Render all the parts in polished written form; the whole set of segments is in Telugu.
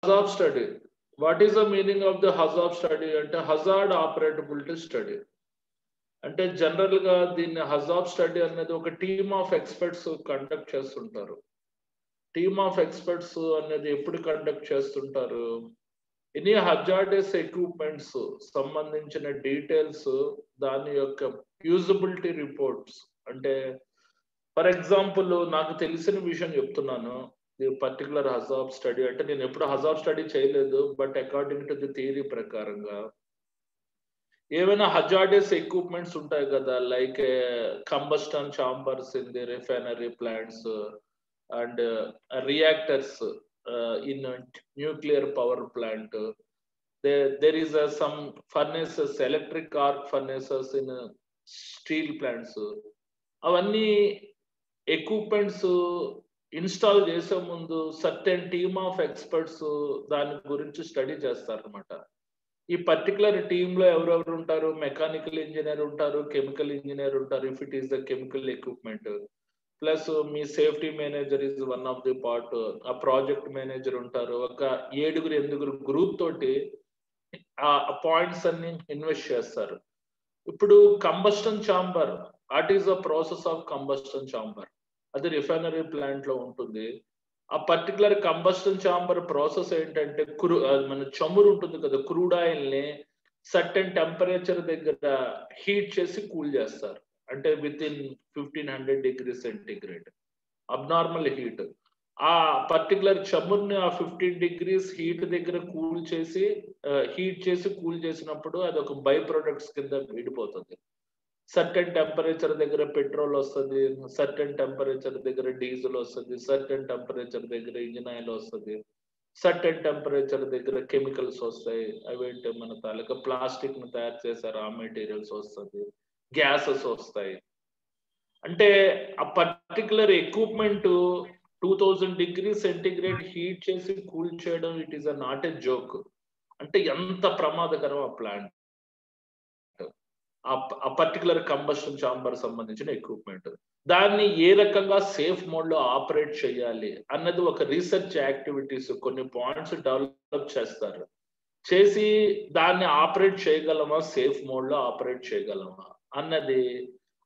Hazard study. What is the meaning of the hazard study అంటే హజార్డ్ ఆపరేటబిలిటీ స్టడీ. అంటే జనరల్ గా దీన్ని హజార్డ్ స్టడీ అనేది ఒక టీమ్ ఆఫ్ ఎక్స్పర్ట్స్ కండక్ట్ చేస్తుంటారు. టీమ్ ఆఫ్ ఎక్స్పర్ట్స్ అనేది ఎప్పుడు కండక్ట్ చేస్తుంటారు? ఎనీ హజార్డస్ ఎక్విప్మెంట్స్ సంబంధించిన డీటెయిల్స్, దాని యొక్క యూజబిలిటీ రిపోర్ట్స్. అంటే ఫర్ ఎగ్జాంపుల్ నాకు తెలిసిన విషయం చెప్తున్నాను. ది పర్టికులర్ హజార్డ్ స్టడీ అంటే నేను ఎప్పుడు హజార్డ్ స్టడీ చేయలేదు, but according to the theory ప్రకారంగా ఏవైనా హజార్డస్ ఎక్విప్మెంట్స్ ఉంటాయి కదా, like combustion chambers in the refinery plants and reactors in a nuclear power plant. There is some furnaces, electric arc furnaces in steel plants. అవన్నీ ఎక్విప్మెంట్స్ ఇన్స్టాల్ చేసే ముందు సర్టెన్ టీమ్ ఆఫ్ ఎక్స్పర్ట్స్ దాని గురించి స్టడీ చేస్తారనమాట. ఈ పర్టికులర్ టీంలో ఎవరెవరు ఉంటారు? మెకానికల్ ఇంజనీర్ ఉంటారు, కెమికల్ ఇంజనీర్ ఉంటారు if it is the chemical equipment. Plus me safety manager is one of the part. ఆ ప్రాజెక్ట్ మేనేజర్ ఉంటారు. ఒక 7-8 గ్రూప్ తోటి ఆ పాయింట్స్ అన్ని ఇన్వెస్ట్ చేస్తారు. ఇప్పుడు combustion chamber, what is the process of combustion chamber? అది రిఫైనరీ ప్లాంట్ లో ఉంటుంది. ఆ పర్టికులర్ కంబస్టన్ ఛాంబర్ ప్రాసెస్ ఏంటంటే మన చమురు ఉంటుంది కదా, క్రూడ్ ఆయిల్ ని సర్టెన్ టెంపరేచర్ దగ్గర హీట్ చేసి కూల్ చేస్తారు. అంటే with in 1500 degrees centigrade abnormal heat. ఆ పర్టికులర్ చమురుని ఆ 15 degrees హీట్ దగ్గర హీట్ చేసి కూల్ చేసినప్పుడు అది ఒక బై ప్రొడక్ట్స్ కింద విడిపోతుంది. సర్టెన్ టెంపరేచర్ దగ్గర పెట్రోల్ వస్తుంది, సర్టెన్ టెంపరేచర్ దగ్గర డీజిల్ వస్తుంది, సర్టెన్ టెంపరేచర్ దగ్గర ఇంజిన్ ఆయిల్ వస్తుంది, సర్టెన్ టెంపరేచర్ దగ్గర కెమికల్స్ వస్తాయి. అవేంటి మన తాలూకా ప్లాస్టిక్ ని తయారు చేసే రా మెటీరియల్స్ వస్తుంది, గ్యాసెస్ వస్తాయి. అంటే ఆ particular equipment 2000 degrees centigrade heat చేసి కూల్ చేయడం, it is not a joke. అంటే ఎంత ప్రమాదకరం ఆ ప్లాంట్, ఆ పర్టికులర్ కంబస్టన్ ఛాంబర్ సంబంధించిన ఎక్విప్మెంట్. దాన్ని ఏ రకంగా సేఫ్ మోడ్ లో ఆపరేట్ చేయాలి అన్నది ఒక రీసెర్చ్ యాక్టివిటీస్, కొన్ని పాయింట్స్ డెవలప్ చేస్తారు. చేసి దాన్ని ఆపరేట్ చేయగలమా, సేఫ్ మోడ్ లో ఆపరేట్ చేయగలమా అన్నది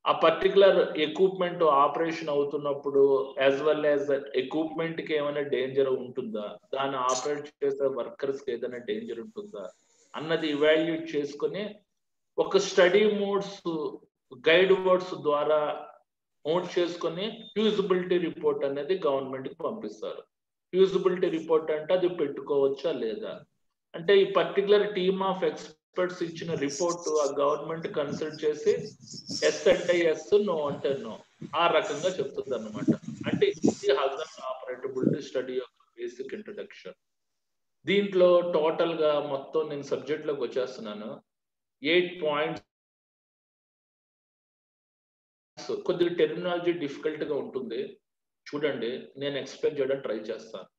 ఆ పర్టికులర్ ఎక్విప్మెంట్ ఆపరేషన్ అవుతున్నప్పుడు యాజ్ వెల్ యాజ్ ఎక్విప్మెంట్ కి ఏమైనా డేంజర్ ఉంటుందా, దాన్ని ఆపరేట్ చేసే వర్కర్స్ కి ఏదైనా డేంజర్ ఉంటుందా అన్నది ఇవాల్యుయేట్ చేసుకుని ఒక స్టడీ మోడ్స్, గైడ్ వర్డ్స్ ద్వారా నోట్ చేసుకుని ఫ్యూజిబిలిటీ రిపోర్ట్ అనేది గవర్నమెంట్ కి పంపిస్తారు. ఫ్యూజిబిలిటీ రిపోర్ట్ అంటే అది పెట్టుకోవచ్చా లేదా అంటే ఈ పర్టికులర్ టీమ్ ఆఫ్ ఎక్స్పర్ట్స్ ఇచ్చిన రిపోర్ట్ ఆ గవర్నమెంట్ కన్సల్ట్ చేసి ఎస్ అంటే ఎస్, నో అంటే నో, ఆ రకంగా చెప్తుంది అనమాట. అంటే ఇది హజార్డ్ ఆపరేటబిలిటీ స్టడీ యొక్క బేసిక్ ఇంట్రడక్షన్. దీంట్లో టోటల్ గా మొత్తం నేను సబ్జెక్ట్ లోకి వచ్చేస్తున్నాను. 8 points. కొద్దిగా టెర్మినాలజీ డిఫికల్ట్ గా ఉంటుంది, చూడండి నేను ఎక్స్ప్లెయిన్ చేయడానికి ట్రై చేస్తాను.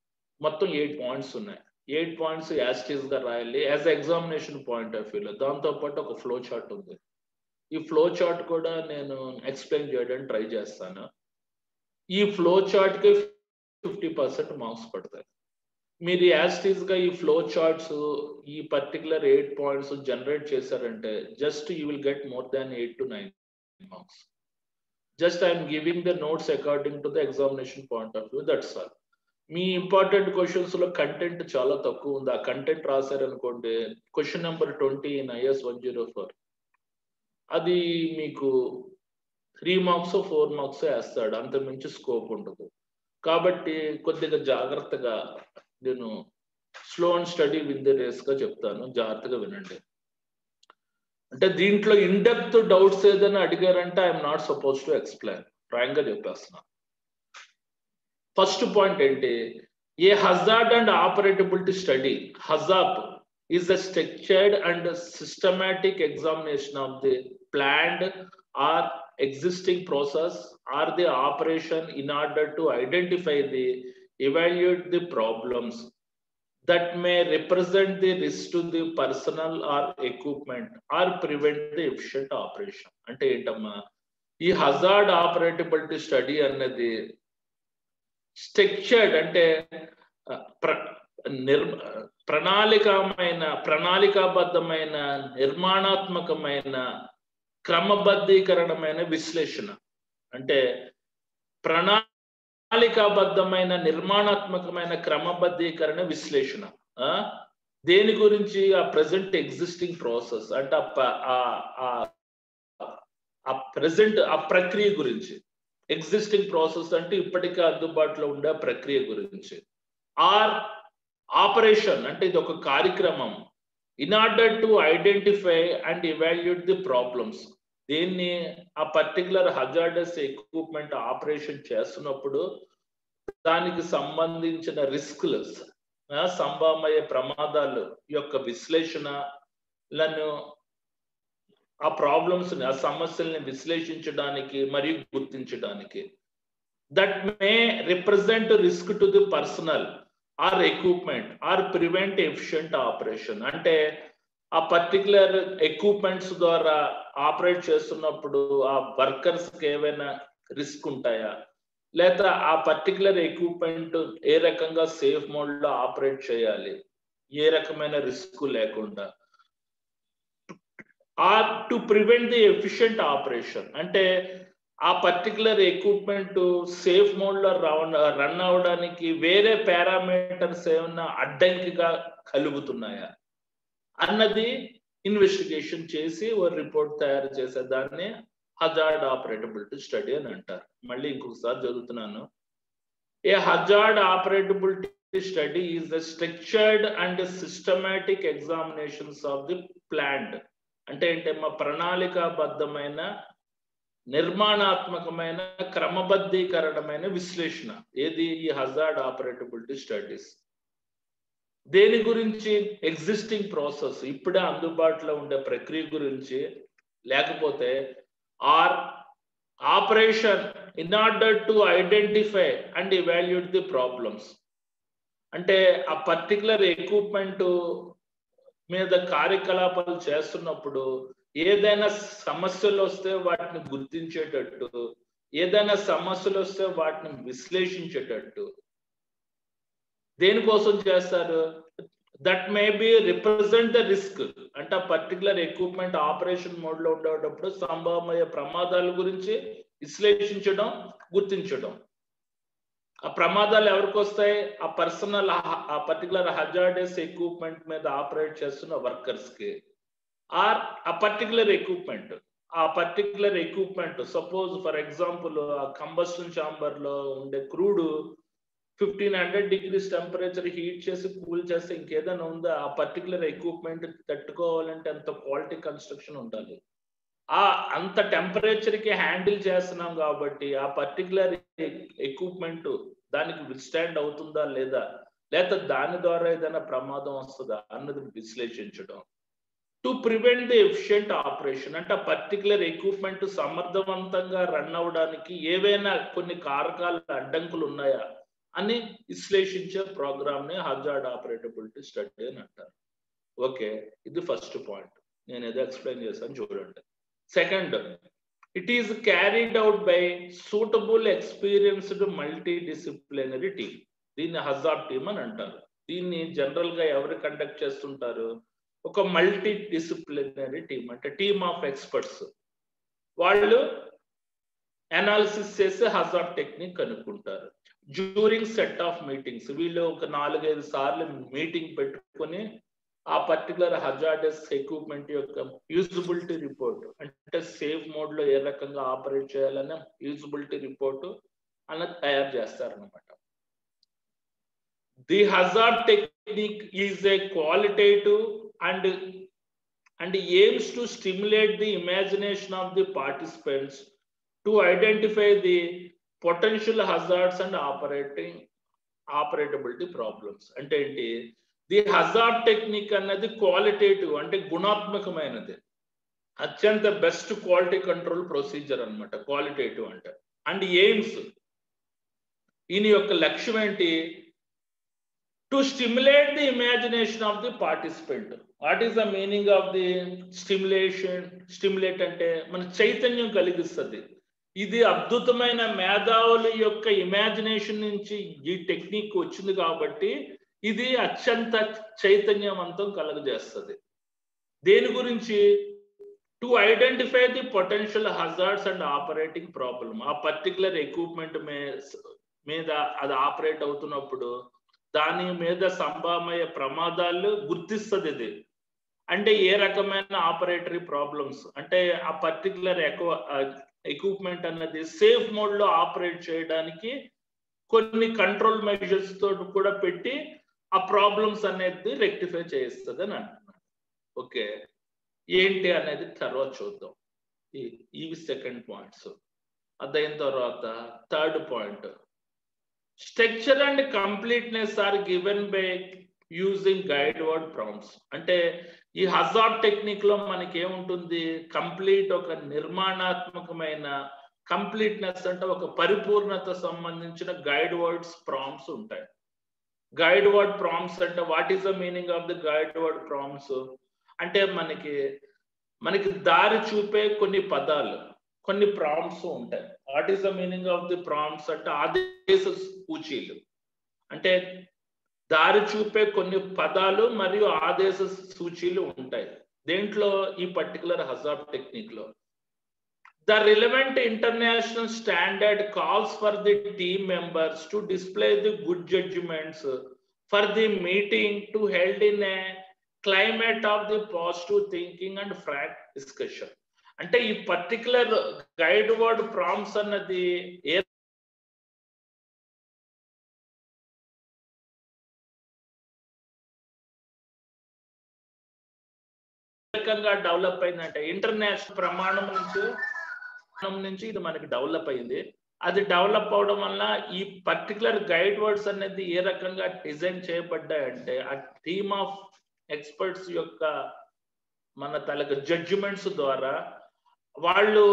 మొత్తం 8 points ఉన్నాయి. 8 points యాస్టీస్ గా రాయాలి యాజ్ ఎగ్జామినేషన్ పాయింట్ ఆఫ్ వ్యూలో. దాంతో పాటు ఒక ఫ్లో చార్ట్ ఉంది. ఈ ఫ్లో చార్ట్ కూడా నేను ఎక్స్ప్లెయిన్ చేయడానికి ట్రై చేస్తాను. ఈ ఫ్లో చార్ట్ కి 50% మార్క్స్ పడతాయి. మీరు యాస్టీస్ గా ఈ ఫ్లో చార్ట్స్ ఈ పర్టికులర్ 8 points జనరేట్ చేశారంటే just you will get more than 8 to 9 marks. Just I'm giving the notes according to the examination point of view, that's all. మీ ఇంపార్టెంట్ క్వశ్చన్స్ లో కంటెంట్ చాలా తక్కువ ఉంది. ఆ కంటెంట్ రాశారనుకోండి, క్వశ్చన్ నెంబర్ 20 in IS 104 అది మీకు 3 marks 4 marks వేస్తాడు, అంత మించి స్కోప్ ఉంటుంది. కాబట్టి కొద్దిగా జాగ్రత్తగా నేను slow and steady with the race గా చెప్తాను, జాగ్రత్తగా వినండి. అంటే దీంట్లో ఇన్ డెప్త్ డౌట్స్ ఏదైనా అడిగారంటే I'm not suppose to explain, frank గా చెప్పేస్తున్నా. ఫస్ట్ పాయింట్ ఏంటి, a hazard and operability study, HAZOP is a structured and systematic examination of the planned or existing process or the operation in order to identify the evaluate the problems that may represent the risk to the personnel or equipment or prevent the efficient operation. అంటే ఏంటమ్మా, ఈ హజార్డ్ ఆపరేటబిలిటీ స్టడీ అన్నది స్ట్రక్చర్డ్ అంటే ప్రణాళికాబద్ధమైన నిర్మాణాత్మకమైన క్రమబద్ధీకరణమైన విశ్లేషణ. అంటే ప్రణాళికాబద్ధమైన నిర్మాణాత్మకమైన క్రమబద్ధీకరణ విశ్లేషణ. దేని గురించి? ఆ ప్రెసెంట్ ఎగ్జిస్టింగ్ ప్రాసెస్ అంటే ఆ ప్రక్రియ గురించి. ఎగ్జిస్టింగ్ ప్రాసెస్ అంటే ఇప్పటికే అందుబాటులో ఉండే ప్రక్రియ గురించి. ఆర్ ఆపరేషన్ అంటే ఇది ఒక కార్యక్రమం. In order to identify and evaluate the problems. దీన్ని ఆ పర్టికులర్ హజార్డస్ ఎక్విప్మెంట్ ఆపరేషన్ చేస్తున్నప్పుడు దానికి సంబంధించిన రిస్క్లు, సంభవమయ్యే ప్రమాదాలు యొక్క విశ్లేషణలను, ఆ ప్రాబ్లమ్స్ ని, ఆ సమస్యల్ని విశ్లేషించడానికి మరియు గుర్తించడానికి. That may represent risk to the personnel or equipment or prevent efficient operation. అంటే ఆ పర్టికులర్ ఎక్విప్మెంట్స్ ద్వారా ఆపరేట్ చేస్తున్నప్పుడు ఆ వర్కర్స్ కి ఏవైనా రిస్క్ ఉంటాయా, లేదా ఆ పర్టికులర్ ఎక్విప్మెంట్ ఏ రకంగా సేఫ్ మోడ్ లో ఆపరేట్ చేయాలి ఏ రకమైన రిస్క్ లేకుండా. Or to prevent the efficient operation అంటే ఆ పర్టికులర్ ఎక్విప్మెంట్ సేఫ్ మోడ్ లో రన్ అవడానికి వేరే పారామీటర్స్ ఏమన్నా అడ్డంకిగా కలుగుతున్నాయా అన్నది ఇన్వెస్టిగేషన్ చేసి ఓ రిపోర్ట్ తయారు చేసే దాన్ని హజార్డ్ ఆపరేటబిలిటీ స్టడీ అని అంటారు. మళ్ళీ ఇంకొకసారి చదువుతున్నాను. A hazard operability study is the structured and systematic examinations of the plant. అంటే మా ప్రణాళికాబద్ధమైన నిర్మాణాత్మకమైన క్రమబద్ధీకరణమైన విశ్లేషణ. ఏది? ఈ హజార్డ్ ఆపరేటబిలిటీ స్టడీస్. దేని గురించి? ఎగ్జిస్టింగ్ ప్రాసెస్, ఇప్పుడే అందుబాటులో ఉండే ప్రక్రియ గురించి. లేకపోతే or operation in order to identify and evaluate the problems. అంటే ఆ పర్టికులర్ ఎక్విప్మెంట్ మీద కార్యకలాపాలు చేస్తున్నప్పుడు ఏదైనా సమస్యలు వస్తే వాటిని గుర్తించేటట్టు, ఏదైనా సమస్యలు వస్తే వాటిని విశ్లేషించేటట్టు. దేనికోసం చేస్తారు? That may be represent the risk. అంటే ఆ పర్టికులర్ ఎక్విప్మెంట్ ఆపరేషన్ మోడ్ లో ఉండేటప్పుడు సంభవమయ్యే ప్రమాదాల గురించి విశ్లేషించడం, గుర్తించడం. ఆ ప్రమాదాలు ఎవరికి వస్తాయి? ఆ పర్సనల్, ఆ పర్టికులర్ హజార్డస్ ఎక్విప్మెంట్ మీద ఆపరేట్ చేస్తున్న వర్కర్స్ కి. ఆర్ ఆ particular equipment suppose for example ఆ కంబస్షన్ ఛాంబర్ లో ఉండే క్రూడ్ 1500 degrees టెంపరేచర్ హీట్ చేసి కూల్ చేస్తే ఇంకేదైనా ఉందా? ఆ పర్టికులర్ ఎక్విప్మెంట్ తట్టుకోవాలంటే అంత క్వాలిటీ కన్స్ట్రక్షన్ ఉండాలి. అంత టెంపరేచర్ కి హ్యాండిల్ చేస్తున్నాం కాబట్టి ఆ పర్టికులర్ ఎక్విప్మెంట్ దానికి విత్స్టాండ్ అవుతుందా లేదా దాని ద్వారా ఏదైనా ప్రమాదం వస్తుందా అన్నది విశ్లేషించడం. To prevent the efficient operation అంటే ఆ పర్టికులర్ ఎక్విప్మెంట్ సమర్థవంతంగా రన్ అవడానికి ఏవైనా కొన్ని కారకాల అడ్డంకులు ఉన్నాయా అని విశ్లేషించే ప్రోగ్రామ్ ని హజార్డ్ ఆపరేటబిలిటీ స్టడీ అని అంటారు. ఓకే, ఇది ఫస్ట్ పాయింట్. నేను ఏదో ఎక్స్ప్లెయిన్ చేశాను చూడండి. Second, it is carried out by suitable experienced multidisciplinary team. దీన్ని హజార్డ్ టీమ్ అని అంటారు. దీన్ని జనరల్ గా ఎవరు కండక్ట్ చేస్తుంటారు? ఒక మల్టీ డిసిప్లినరీ టీమ్, అంటే టీమ్ ఆఫ్ ఎక్స్పర్ట్స్. వాళ్ళు అనాలిసిస్ చేసి హజార్డ్ టెక్నిక్ కనుక్కుంటారు. డ్యూరింగ్ సెట్ ఆఫ్ మీటింగ్స్ వీళ్ళు ఒక 4-5 సార్లు మీటింగ్ పెట్టుకొని ఆ పర్టికులర్ హజార్డస్ ఎక్విప్మెంట్ యొక్క యూజబిలిటీ రిపోర్ట్, అంటే సేఫ్ మోడ్ లో ఏ రకంగా ఆపరేట్ చేయాలనే యూజబిలిటీ రిపోర్ట్ అన్నది తయారు చేస్తారనమాట. The hazard technique is a qualitative and aims to stimulate the imagination of the participants to identify the potential hazards and operability problems. అంటే ఏంటి? ది హజార్డ్ టెక్నిక్ అన్నది క్వాలిటేటివ్ అంటే గుణాత్మకమైనది, అత్యంత బెస్ట్ క్వాలిటీ కంట్రోల్ ప్రొసీజర్ అన్నమాట క్వాలిటేటివ్ అంటే. అండ్ ఎయిమ్స్, ఈయన యొక్క లక్ష్యం ఏంటి? To stimulate the imagination of the participant. What is the meaning of the stimulation? Stimulate అంటే మన చైతన్యం కలిగిస్తుంది. ఇది అద్భుతమైన మేధావుల యొక్క ఇమాజినేషన్ నుంచి ఈ టెక్నిక్ వచ్చింది కాబట్టి ఇది అత్యంత చైతన్యవంతం కలుగజేస్తుంది. దేని గురించి? To identify the potential hazards and operating problem. ఆ పర్టికులర్ ఎక్విప్మెంట్ మీద అది ఆపరేట్ అవుతున్నప్పుడు దాని మీద సంభావ్య ప్రమాదాలు గుర్తిస్తుంది ఇది. అంటే ఏ రకమైన ఆపరేటరీ ప్రాబ్లమ్స్, అంటే ఆ పర్టికులర్ ఎక్విప్మెంట్ అన్నది సేఫ్ మోడ్ లో ఆపరేట్ చేయడానికి కొన్ని కంట్రోల్ మెజర్స్ తోటి కూడా పెట్టి ఆ ప్రాబ్లమ్స్ అనేది రెక్టిఫై చేస్తుంది అని అంటున్నాను. ఓకే, ఏంటి అనేది తర్వాత చూద్దాం. ఇవి సెకండ్ పాయింట్స్. అదైన తర్వాత third point, structure and completeness are given by using guide word prompts. అంటే ఈ హజార్డ్ టెక్నిక్ లో మనకి ఏముంటుంది? కంప్లీట్ ఒక నిర్మాణాత్మకమైన కంప్లీట్నెస్ అంటే ఒక పరిపూర్ణత సంబంధించిన గైడ్ వర్డ్స్ ప్రాంప్ట్స్ ఉంటాయి. గైడ్ వర్డ్ ప్రాంప్ట్స్ అంటే what is the meaning of the guide word prompts అంటే మనకి దారి చూపే కొన్ని పదాలు, కొన్ని ప్రాంప్ట్స్ ఉంటాయి. What is the meaning of the prompts అంటే ఆదేశ సూచీలు, అంటే దారి చూపే కొన్ని పదాలు మరియు ఆదేశ సూచీలు ఉంటాయి దేంట్లో, ఈ పర్టికులర్ హజార్డ్ టెక్నిక్ లో. The relevant international standard calls for the team members to display the good judgments for the meeting to held in a climate of the positive thinking and frank discussion. అంటే ఈ పర్టికులర్ గైడ్ వర్డ్ ప్రాంప్ట్స్ అన్నది ఏ రకంగా డెవలప్ అయిందంటే ఇంటర్నేషనల్ ప్రమాణం నుంచి ఇది మనకి డెవలప్ అయింది. అది డెవలప్ అవడం వల్ల ఈ పర్టికులర్ గైడ్ వర్డ్స్ అనేది ఏ రకంగా డిజైన్ చేయబడ్డాయంటే ఆ టీమ్ ఆఫ్ ఎక్స్పర్ట్స్ యొక్క మన తలక జడ్జిమెంట్స్ ద్వారా వాళ్ళు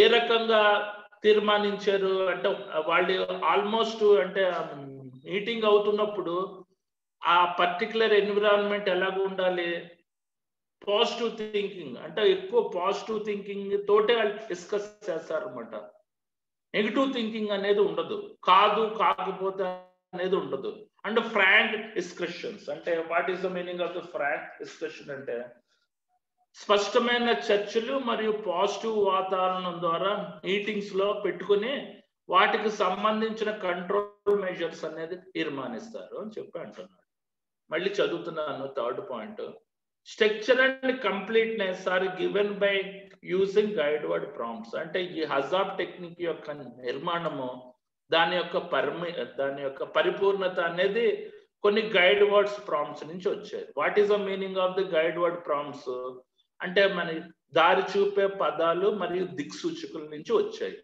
ఏ రకంగా తీర్మానించారు అంటే వాళ్ళు ఆల్మోస్ట్ అంటే మీటింగ్ అవుతున్నప్పుడు ఆ పర్టికులర్ ఎన్విరాన్మెంట్ ఎలాగ ఉండాలి, పాజిటివ్ థింకింగ్ అంటే ఎక్కువ పాజిటివ్ థింకింగ్ తోటే వాళ్ళు డిస్కస్ చేస్తారు అనమాట. నెగిటివ్ థింకింగ్ అనేది ఉండదు, కాకపోతే అనేది ఉండదు. అండ్ ఫ్రాంక్ డిస్కషన్స్ అంటే what is the meaning of the frank discussion అంటే స్పష్టమైన చర్చలు మరియు పాజిటివ్ వాతావరణం ద్వారా మీటింగ్స్ లో పెట్టుకుని వాటికి సంబంధించిన కంట్రోల్ మెజర్స్ అనేది తీర్మానిస్తారు అని చెప్పి అంటున్నాడు. మళ్ళీ చదువుతున్నాను third point. Structure and completeness are given by using guide word prompts. అంటే ఈ హజార్డ్ టెక్నిక్ యొక్క నిర్మాణము దాని యొక్క పరిపూర్ణత అనేది కొన్ని గైడ్ వర్డ్స్ ప్రాంప్ట్స్ నుంచి వచ్చాయి. What is the meaning of the guide word prompts అంటే మన దారి చూపే పదాలు మరియు దిక్సూచికల నుంచి వచ్చాయి.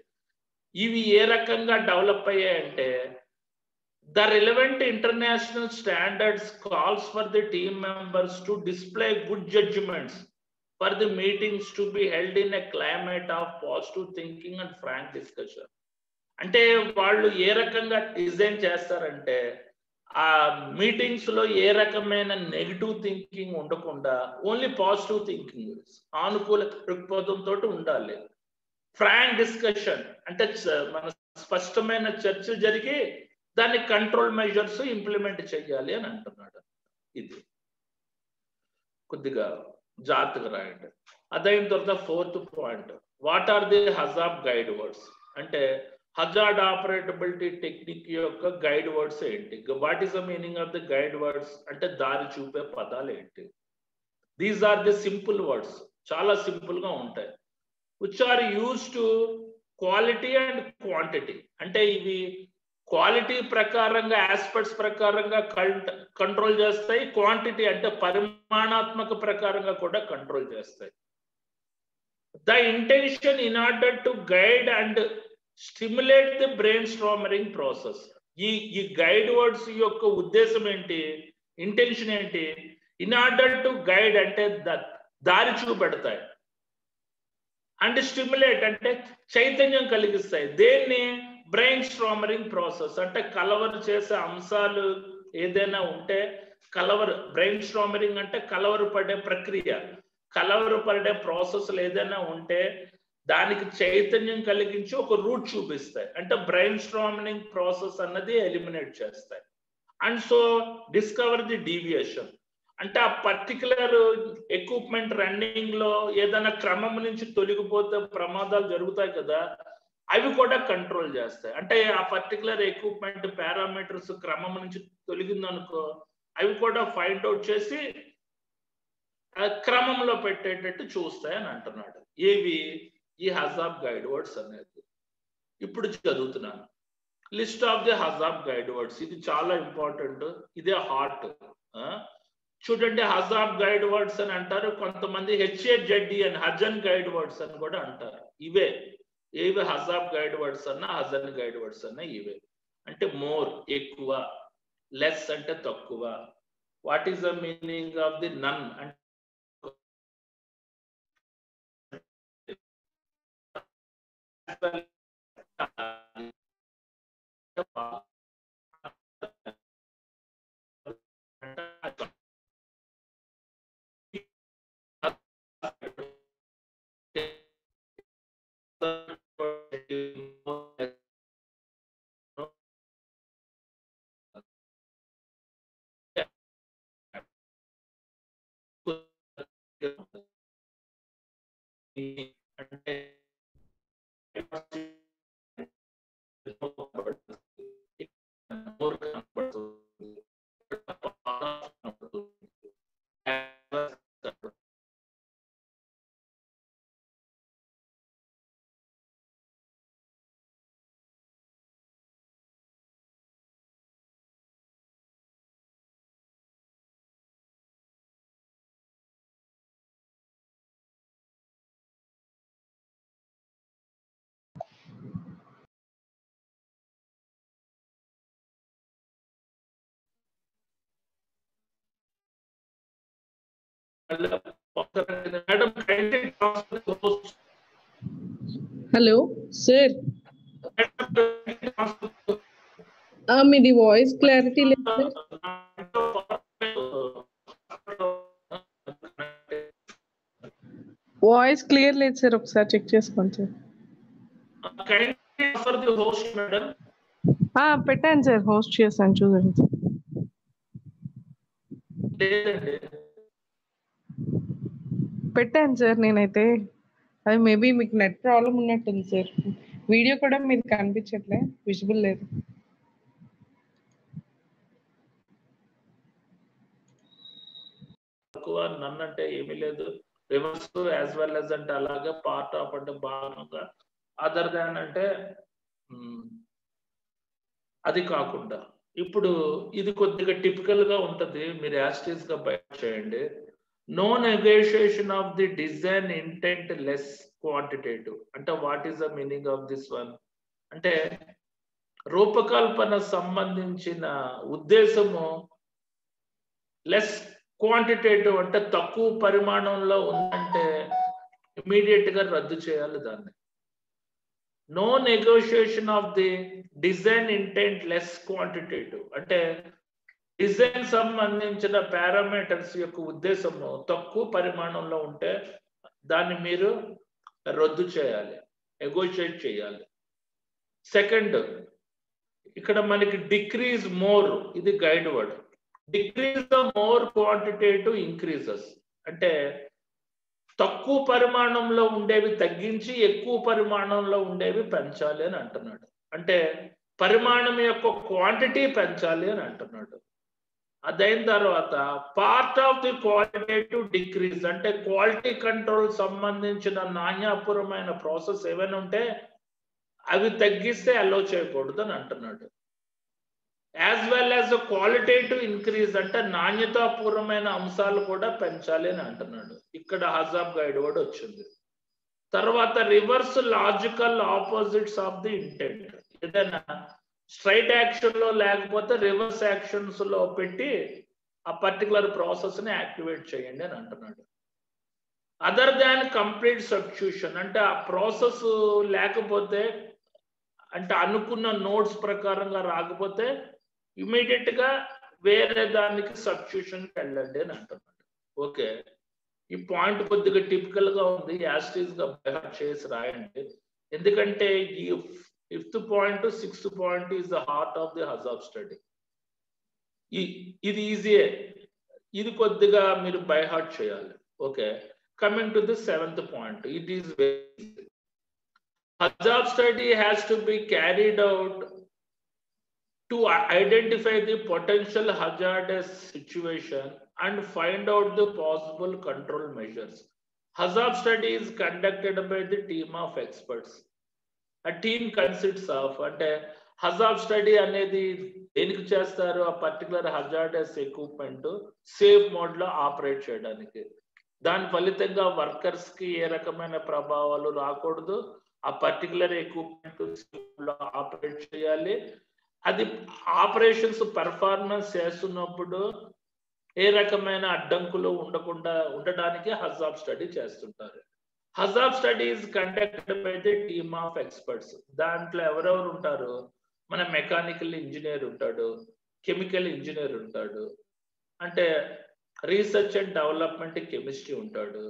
ఇవి ఏ రకంగా develop అయ్యాయంటే the relevant international standards calls for the team members to display good judgments for the meetings to be held in a climate of positive thinking and frank discussion. అంటే వాళ్ళు ఏ రకంగా డిజైన్ చేస్తారంటే ఆ మీటింగ్స్ లో ఏ రకమైన నెగిటివ్ థింకింగ్ ఉండకుండా ఓన్లీ పాజిటివ్ థింకింగ్, సానుకూల దృక్పథంతో ఉండాలి. ఫ్రాంక్ డిస్కషన్ అంటే మన స్పష్టమైన చర్చ జరిగి దాన్ని కంట్రోల్ మెజర్స్ ఇంప్లిమెంట్ చేయాలి అని అంటున్నాడు. ఇది కొద్దిగా జాగ్రత్తగా రాయండి. అదైన తర్వాత fourth point, what are the hazard guide words అంటే హజార్డ్ ఆపరేటబిలిటీ టెక్నిక్ యొక్క గైడ్ వర్డ్స్ ఏంటి? What is the meaning of the guide words అంటే దారి చూపే పదాలు ఏంటి? These are the simple words, చాలా సింపుల్ గా ఉంటాయి. Which are use to quality and quantity. అంటే ఇవి క్వాలిటీ ప్రకారంగా ఆస్పెక్ట్స్ ప్రకారంగా కంట్రోల్ చేస్తాయి, క్వాంటిటీ అంటే పరిమాణాత్మక ప్రకారంగా కూడా కంట్రోల్ చేస్తాయి. The intention in order to guide and stimulate the brain storming process. ఈ గైడ్ వర్డ్స్ యొక్క ఉద్దేశం ఏంటి, ఇంటెన్షన్ ఏంటి? ఇన్ ఆర్డర్ టు గైడ్ అంటే దారి చూపెడతాయి, అండ్ స్టిమ్యులేట్ అంటే చైతన్యం కలిగిస్తాయి. దేన్ని? బ్రెయిన్ స్టార్మింగ్ ప్రాసెస్ అంటే కలవరు చేసే అంశాలు ఏదైనా ఉంటే బ్రెయిన్ స్టార్మింగ్ అంటే కలవరపడే ప్రక్రియ, కలవరపడే ప్రాసెస్లు ఏదైనా ఉంటే దానికి చైతన్యం కలిగించి ఒక రూట్ చూపిస్తాయి. అంటే బ్రెయిన్ స్టార్మింగ్ ప్రాసెస్ అన్నది ఎలిమినేట్ చేస్తాయి. And so discover the deviation. అంటే ఆ పర్టికులర్ ఎక్విప్మెంట్ రన్నింగ్ లో ఏదైనా క్రమం నుంచి తొలగిపోతే ప్రమాదాలు జరుగుతాయి కదా, అవి కూడా కంట్రోల్ చేస్తాయి. అంటే ఆ పర్టికులర్ ఎక్విప్మెంట్ పారామీటర్స్ క్రమం నుంచి తొలగిందనుకో, అవి కూడా ఫైండ్ అవుట్ చేసి క్రమంలో పెట్టేటట్టు చూస్తాయి అని అంటున్నాడు. ఏవి ఈ హజాబ్ గైడ్ వర్డ్స్ అనేది. ఇప్పుడు చదువుతున్నాను. List of the HAZOP guide words. ఇది చాలా ఇంపార్టెంట్, ఇదే హార్ట్. చూడండి, హజాబ్ గైడ్ వర్డ్స్ అని అంటారు, కొంతమంది HAZD అని హజన్ గైడ్ వర్డ్స్ అని కూడా అంటారు. ఇవే ఏవి హజాబ్ గైడ్ వర్డ్స్ అన్నా హజన్ గైడ్ వర్డ్స్ అన్నా ఇవే. అంటే మోర్ ఎక్కువ, లెస్ అంటే తక్కువ. What is the meaning of the none అంటే హలో సార్, మీది వాయిస్ క్లారిటీ లేదు సార్. వాయిస్ క్లియర్ లేదు సార్, ఒకసారి చెక్ చేసుకోండి సార్. పెట్టాను సార్, హోస్ట్ చేశాను, చూడండి సార్. పెట్టాను సార్ నేనైతే. అది మేబీ మీకు నెట్ ప్రాబ్లం ఉన్నట్టుంది సార్. వీడియో కూడా మీకు కనిపించట్లే, విజిబుల్ లేదు. నన్ను అంటే ఏమీ లేదు, రివర్స్ యాజ్ వెల్ యాజ్ అంటే అలాగే పార్ట్ ఆఫ్ అంటే భాగంగా, అదర్ దాన్ అంటే అది కాకుండా. ఇప్పుడు ఇది కొద్దిగా టిపికల్ గా ఉంటది, మీరు యాస్టీస్ గా బయట చేయండి. No negotiation of the design intent less quantitative. అంటే what is the meaning of this one అంటే రూపకల్పన సంబంధించిన ఉద్దేశము లెస్ క్వాంటిటేటివ్ అంటే తక్కువ పరిమాణంలో ఉందంటే ఇమీడియట్ గా రద్దు చేయాలి దాన్ని. No negotiation of the design intent less quantitative అంటే డిజైన్ సంబంధించిన పారామీటర్స్ యొక్క ఉద్దేశము తక్కువ పరిమాణంలో ఉంటే దాన్ని మీరు రద్దు చేయాలి, నెగోషియేట్ చేయాలి. సెకండ్, ఇక్కడ మనకి డిక్రీజ్ మోర్, ఇది guide word. Decrease the more quantitative increases అంటే తక్కువ పరిమాణంలో ఉండేవి తగ్గించి ఎక్కువ పరిమాణంలో ఉండేవి పెంచాలి అని అంటున్నాడు. అంటే పరిమాణం యొక్క క్వాంటిటీ పెంచాలి అని అంటున్నాడు. అదైన తర్వాత part of the qualitative decrease అంటే క్వాలిటీ కంట్రోల్ సంబంధించిన నాణ్యపూర్వమైన ప్రాసెస్ ఏమైనా ఉంటే అవి తగ్గిస్తే అలో చేయకూడదు అని అంటున్నాడు. As well as qualitative increase అంటే నాణ్యతాపూర్వమైన అంశాలు కూడా పెంచాలి అని అంటున్నాడు. ఇక్కడ హజాబ్ గైడ్ వర్డ్ వచ్చింది. తర్వాత reverse logical opposites of the intent. ఏదైనా స్ట్రైట్ యాక్షన్ లో లేకపోతే రివర్స్ యాక్షన్స్ లో పెట్టి ఆ పర్టికులర్ ప్రాసెస్ ని యాక్టివేట్ చేయండి అని అంటున్నాడు. అదర్ దాన్ కంప్లీట్ సబ్స్టిట్యూషన్ అంటే ఆ ప్రాసెస్ లేకపోతే అంటే అనుకున్న నోట్స్ ప్రకారంగా రాకపోతే ఇమీడియట్ గా వేరే దానికి సబ్స్టిట్యూషన్కి వెళ్ళండి అని అంటున్నాడు. ఓకే, ఈ పాయింట్ కొద్దిగా టిపికల్ గా ఉంది, యాస్టీస్ గా బైహార్ట్ చేసి రాయండి. ఎందుకంటే ఈ 5th point to 6th point is the heart of the Hazab study. ఇది ఈజీయే, ఇది కొద్దిగా మీరు బై హార్ట్ చేయాలి. Okay, coming to the 7th point, it is very easy. Hazard study has to be carried out to identify the potential hazardous situation and find out the possible control measures. Hazard study is conducted by the team of experts. A team consists of, అంటే హజార్డ్ స్టడీ అనేది దేనికి చేస్తారు? ఆ particular hazardous equipment safe mode లో ఆపరేట్ చేయడానికి. దాని ఫలితంగా వర్కర్స్ కి ఏ రకమైన ప్రభావాలు రాకూడదు, ఆ పర్టికులర్ ఎక్విప్మెంట్ సేఫ్ లో ఆపరేట్ చేయాలి. అది ఆపరేషన్స్ పెర్ఫార్మెన్స్ చేస్తున్నప్పుడు ఏ రకమైన అడ్డంకులు ఉండడానికి హజార్డ్ స్టడీ చేస్తుంటారు. Hazard study is conducted by the team of experts. దాంట్లో ఎవరెవరు ఉంటారు? మన మెకానికల్ ఇంజనీర్ ఉంటాడు, కెమికల్ ఇంజనీర్ ఉంటాడు, అంటే రీసెర్చ్ అండ్ డెవలప్మెంట్ కెమిస్ట్రీ ఉంటాడు,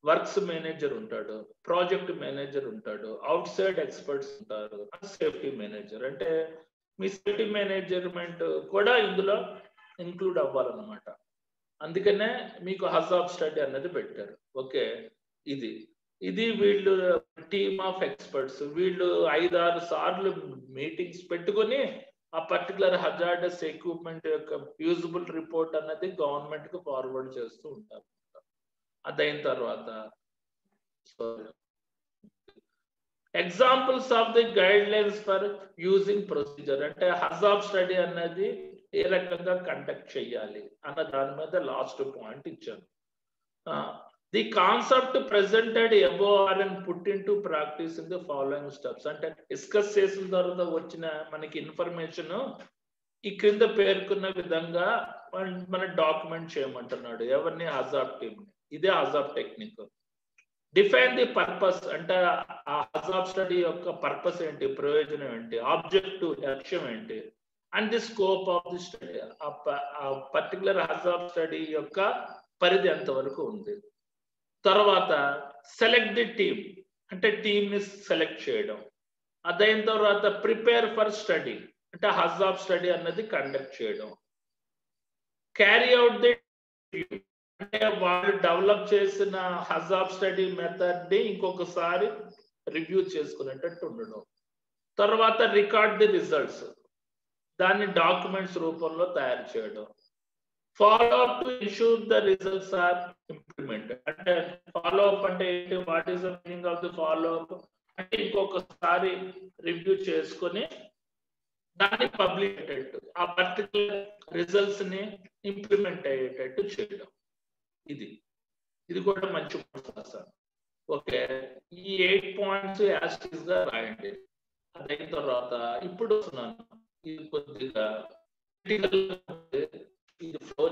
వర్క్స్ మేనేజర్ ఉంటాడు, ప్రాజెక్ట్ మేనేజర్ ఉంటాడు, అవుట్ సైడ్ ఎక్స్పర్ట్స్ ఉంటారు, సేఫ్టీ మేనేజర్. అంటే మీ సేఫ్టీ మేనేజ్మెంట్ కూడా ఇందులో ఇంక్లూడ్ అవ్వాలన్నమాట. అందుకనే మీకు హజార్డ్ స్టడీ అన్నది పెట్టారు. ఓకే, ఇది వీళ్ళు టీమ్ ఆఫ్ ఎక్స్పర్ట్స్, వీళ్ళు 5-6 సార్లు మీటింగ్స్ పెట్టుకొని ఆ పర్టికులర్ హజార్డస్ ఎక్విప్మెంట్ యొక్క యూజబుల్ రిపోర్ట్ అన్నది గవర్నమెంట్ కు ఫార్వర్డ్ చేస్తూ ఉంటారు. అదైన తర్వాత examples of the guidelines for using procedure, అంటే హజార్డ్ స్టడీ అన్నది ఏ రకంగా కండక్ట్ చేయాలి అన్న దాని మీద లాస్ట్ పాయింట్ ఇచ్చాను. The concept presented above are and put into practice in the following steps. అంటే డిస్కస్ చేసిన తర్వాత వచ్చిన మనకి ఇన్ఫర్మేషన్ ఈ క్రింద పేర్కొన్న విధంగా మన డాక్యుమెంట్ చేయమంటున్నాడు. ఎవరిని? Hazard team. ఇదే hazard technique. Define the purpose, అంటే ఆ హజార్డ్ స్టడీ యొక్క పర్పస్ ఏంటి, ప్రయోజనం ఏంటి, ఆబ్జెక్టివ్ లక్ష్యం ఏంటి, and the scope of the study, ఆ పర్టికులర్ హజార్డ్ స్టడీ యొక్క పరిధి ఎంతవరకు ఉంది. తర్వాత సెలెక్ట్ ది టీమ్, అంటే టీమ్ ని సెలెక్ట్ చేయడం. అదైన తర్వాత ప్రిపేర్ ఫర్ స్టడీ, అంటే హజార్డ్ స్టడీ అన్నది కండక్ట్ చేయడం. క్యారీ అవుట్ ది, అంటే వాళ్ళు డెవలప్ చేసిన హజార్డ్ స్టడీ మెథడ్ ని ఇంకొకసారి రివ్యూ చేసుకునేటట్టు ఉండడం. తర్వాత రికార్డ్ ది రిజల్ట్స్, దాన్ని డాక్యుమెంట్స్ రూపంలో తయారు చేయడం. Follow up to ensure the results are implemented, అంటే ఫాలో అప్ అంటే ఏంటి, what is the meaning of the follow up అంటే ఇంకొకసారి రివ్యూ చేసుకొని దాన్ని పబ్లిష్ అయ్యేటట్టు, ఆ పర్టికులర్ రిజల్ట్స్ ని ఇంప్లిమెంట్ అయ్యేటట్టు చేయడం. ఇది కూడా మంచి ప్రాసెస్. ఓకే, ఈ 8 పాయింట్స్ యాస్టిస్ గా రాయండి. అదైన తర్వాత ఇప్పుడు వస్తున్నాను, ఇది కొద్దిగా ఇది ఫ్లో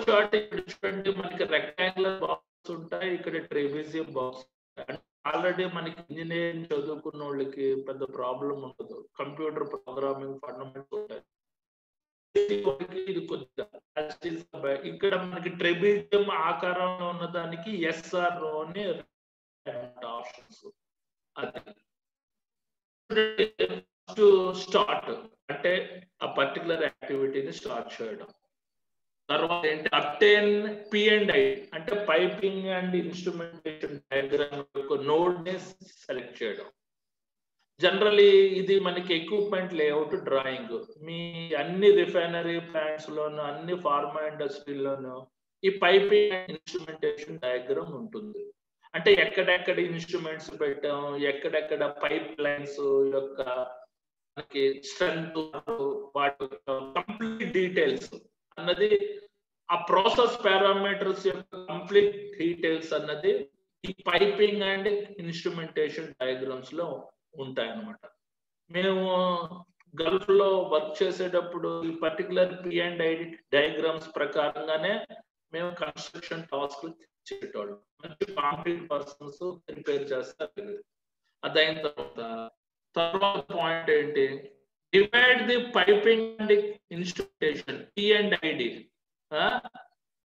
చార్ట్. చూడండి, మనకి రెక్టాంగులర్ బాక్స్ ఉంటాయి, ఇక్కడ ట్రెపెజియం బాక్స్. ఆల్రెడీ మనకి ఇంజనీరింగ్ చదువుకున్న వాళ్ళకి పెద్ద ప్రాబ్లం ఉండదు, కంప్యూటర్ ప్రోగ్రామింగ్ ఫండమెంటల్స్ ఉంటాయి. ఇది కొద్దిగా ఇక్కడ మనకి ట్రెపెజియం ఆకారంలో ఉన్న దానికి ఎస్ఆర్ అని ఆప్షన్స్. అది స్టార్ట్, అంటే ఆ పర్టికులర్ యాక్టివిటీని స్టార్ట్ చేయడం. తర్వాత ఏంటి, అబ్టైన్ P&I, అంటే పైపింగ్ అండ్ ఇన్స్ట్రుమెంటేషన్ డయాగ్రామ్ యొక్క నోడ్ ని సెలెక్ట్ చేయడం. జనరలీ ఇది మనకి ఎక్విప్మెంట్ లేఅవుట్ డ్రాయింగ్. మీ అన్ని రిఫైనరీ ప్లాంట్స్ లోను, అన్ని ఫార్మా ఇండస్ట్రీలోను ఈ పైపింగ్ అండ్ ఇన్స్ట్రుమెంటేషన్ డయాగ్రామ్ ఉంటుంది. అంటే ఎక్కడెక్కడ ఇన్స్ట్రుమెంట్స్ పెట్టాం, ఎక్కడెక్కడ పైప్ లైన్స్ యొక్క మనకి స్ట్రెంత్, వాటి కంప్లీట్ డీటెయిల్స్ అన్నది, ఆ ప్రాసెస్ పారామీటర్స్ యొక్క కంప్లీట్ డీటెయిల్స్ అన్నది ఈ పైపింగ్ అండ్ ఇన్స్ట్రుమెంటేషన్ డయాగ్రామ్స్ లో ఉంటాయన్నమాట. మేము గల్ఫ్ లో వర్క్ చేసేటప్పుడు ఈ పర్టికులర్ P&I డయాగ్రామ్స్ ప్రకారంగానే మేము కన్స్ట్రక్షన్ టాస్క్ చేసేటోళ్ళం. మంచి కాంపిటెంట్ పర్సన్స్ ప్రిపేర్ చేస్తారు. అదైన తర్వాత పాయింట్ ఏంటి, divide the piping and instrumentation P&ID